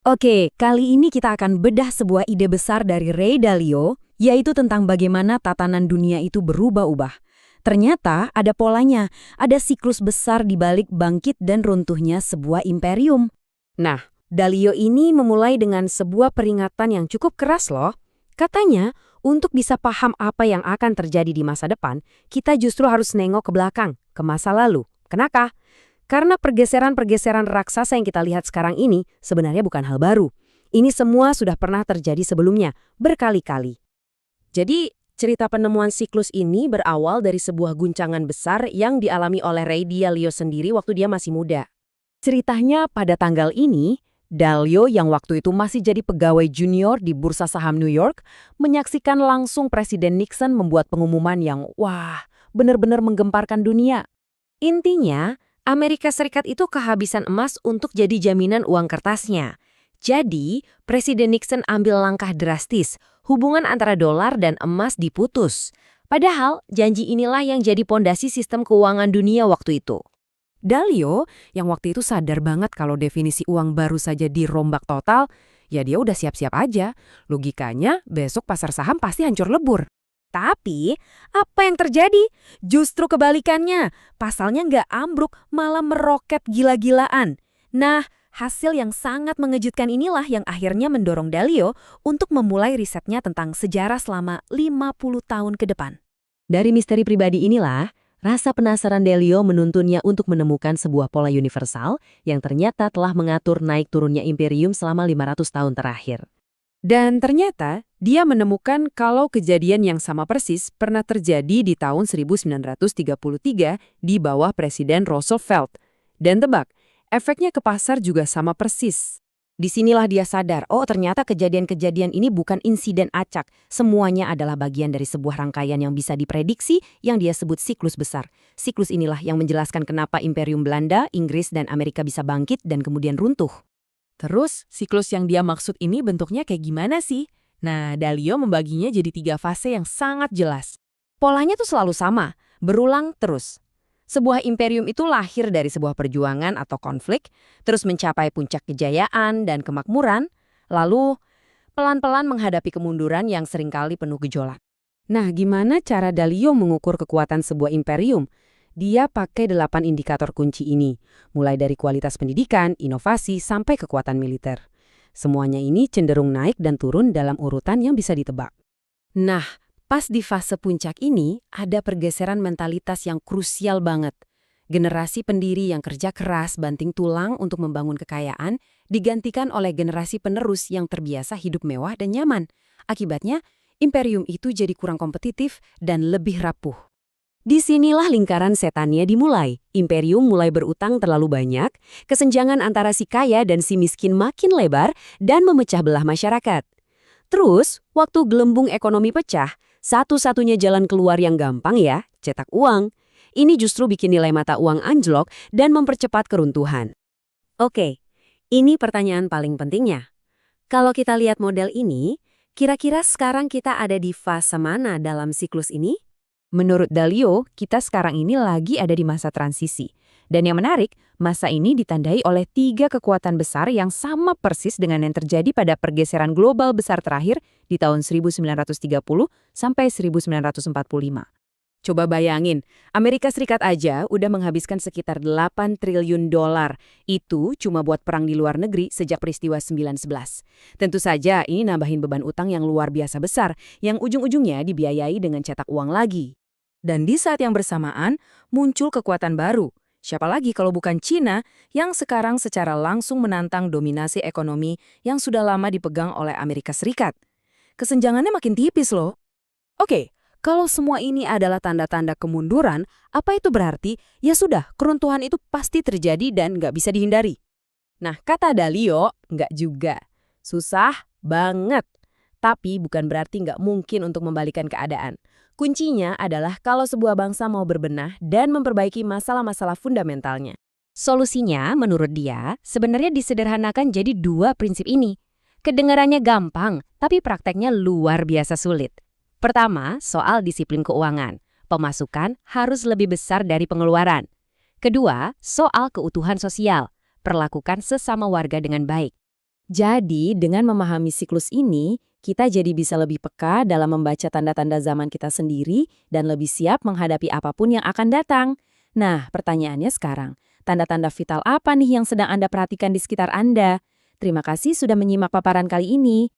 Oke, kali ini kita akan bedah sebuah ide besar dari Ray Dalio, yaitu tentang bagaimana tatanan dunia itu berubah-ubah. Ternyata ada polanya, ada siklus besar di balik bangkit dan runtuhnya sebuah imperium. Nah, Dalio ini memulai dengan sebuah peringatan yang cukup keras loh. Katanya, untuk bisa paham apa yang akan terjadi di masa depan, kita justru harus nengok ke belakang, ke masa lalu. Kenapa? Karena pergeseran-pergeseran raksasa yang kita lihat sekarang ini sebenarnya bukan hal baru. Ini semua sudah pernah terjadi sebelumnya, berkali-kali. Jadi, cerita penemuan siklus ini berawal dari sebuah guncangan besar yang dialami oleh Ray Dalio sendiri waktu dia masih muda. Ceritanya pada tanggal ini, Dalio yang waktu itu masih jadi pegawai junior di Bursa Saham New York, menyaksikan langsung Presiden Nixon membuat pengumuman yang, wah, benar-benar menggemparkan dunia. Intinya, Amerika Serikat itu kehabisan emas untuk jadi jaminan uang kertasnya. Jadi, Presiden Nixon ambil langkah drastis, hubungan antara dolar dan emas diputus. Padahal, janji inilah yang jadi pondasi sistem keuangan dunia waktu itu. Dalio, yang waktu itu sadar banget kalau definisi uang baru saja dirombak total, ya dia udah siap-siap aja. Logikanya, besok pasar saham pasti hancur lebur. Tapi, apa yang terjadi? Justru kebalikannya. Pasalnya nggak ambruk, malah meroket gila-gilaan. Nah, hasil yang sangat mengejutkan inilah yang akhirnya mendorong Dalio untuk memulai risetnya tentang sejarah selama 50 tahun ke depan. Dari misteri pribadi inilah, rasa penasaran Dalio menuntunnya untuk menemukan sebuah pola universal yang ternyata telah mengatur naik turunnya imperium selama 500 tahun terakhir. Dan ternyata, dia menemukan kalau kejadian yang sama persis pernah terjadi di tahun 1933 di bawah Presiden Roosevelt. Dan tebak, efeknya ke pasar juga sama persis. Disinilah dia sadar, oh ternyata kejadian-kejadian ini bukan insiden acak. Semuanya adalah bagian dari sebuah rangkaian yang bisa diprediksi yang dia sebut siklus besar. Siklus inilah yang menjelaskan kenapa Imperium Belanda, Inggris, dan Amerika bisa bangkit dan kemudian runtuh. Terus, siklus yang dia maksud ini bentuknya kayak gimana sih? Nah, Dalio membaginya jadi 3 fase yang sangat jelas. Polanya tuh selalu sama, berulang terus. Sebuah imperium itu lahir dari sebuah perjuangan atau konflik, terus mencapai puncak kejayaan dan kemakmuran, lalu pelan-pelan menghadapi kemunduran yang seringkali penuh gejolak. Nah, gimana cara Dalio mengukur kekuatan sebuah imperium? Dia pakai 8 indikator kunci ini, mulai dari kualitas pendidikan, inovasi, sampai kekuatan militer. Semuanya ini cenderung naik dan turun dalam urutan yang bisa ditebak. Nah, pas di fase puncak ini, ada pergeseran mentalitas yang krusial banget. Generasi pendiri yang kerja keras banting tulang untuk membangun kekayaan digantikan oleh generasi penerus yang terbiasa hidup mewah dan nyaman. Akibatnya, imperium itu jadi kurang kompetitif dan lebih rapuh. Disinilah lingkaran setannya dimulai. Imperium mulai berutang terlalu banyak, kesenjangan antara si kaya dan si miskin makin lebar dan memecah belah masyarakat. Terus, waktu gelembung ekonomi pecah, satu-satunya jalan keluar yang gampang ya, cetak uang. Ini justru bikin nilai mata uang anjlok dan mempercepat keruntuhan. Oke, ini pertanyaan paling pentingnya. Kalau kita lihat model ini, kira-kira sekarang kita ada di fase mana dalam siklus ini? Menurut Dalio, kita sekarang ini lagi ada di masa transisi. Dan yang menarik, masa ini ditandai oleh 3 kekuatan besar yang sama persis dengan yang terjadi pada pergeseran global besar terakhir di tahun 1930 sampai 1945. Coba bayangin, Amerika Serikat aja udah menghabiskan sekitar 8 triliun dolar. Itu cuma buat perang di luar negeri sejak peristiwa 9/11. Tentu saja ini nambahin beban utang yang luar biasa besar, yang ujung-ujungnya dibiayai dengan cetak uang lagi. Dan di saat yang bersamaan, muncul kekuatan baru. Siapa lagi kalau bukan China yang sekarang secara langsung menantang dominasi ekonomi yang sudah lama dipegang oleh Amerika Serikat. Kesenjangannya makin tipis loh. Oke, kalau semua ini adalah tanda-tanda kemunduran, apa itu berarti? Ya sudah, keruntuhan itu pasti terjadi dan nggak bisa dihindari. Nah, kata Dalio, nggak juga. Susah banget. Tapi bukan berarti nggak mungkin untuk membalikan keadaan. Kuncinya adalah kalau sebuah bangsa mau berbenah dan memperbaiki masalah-masalah fundamentalnya. Solusinya, menurut dia, sebenarnya disederhanakan jadi 2 prinsip ini. Kedengarannya gampang, tapi prakteknya luar biasa sulit. Pertama, soal disiplin keuangan. Pemasukan harus lebih besar dari pengeluaran. Kedua, soal keutuhan sosial. Perlakukan sesama warga dengan baik. Jadi, dengan memahami siklus ini, kita jadi bisa lebih peka dalam membaca tanda-tanda zaman kita sendiri dan lebih siap menghadapi apapun yang akan datang. Nah, pertanyaannya sekarang, tanda-tanda vital apa nih yang sedang Anda perhatikan di sekitar Anda? Terima kasih sudah menyimak paparan kali ini.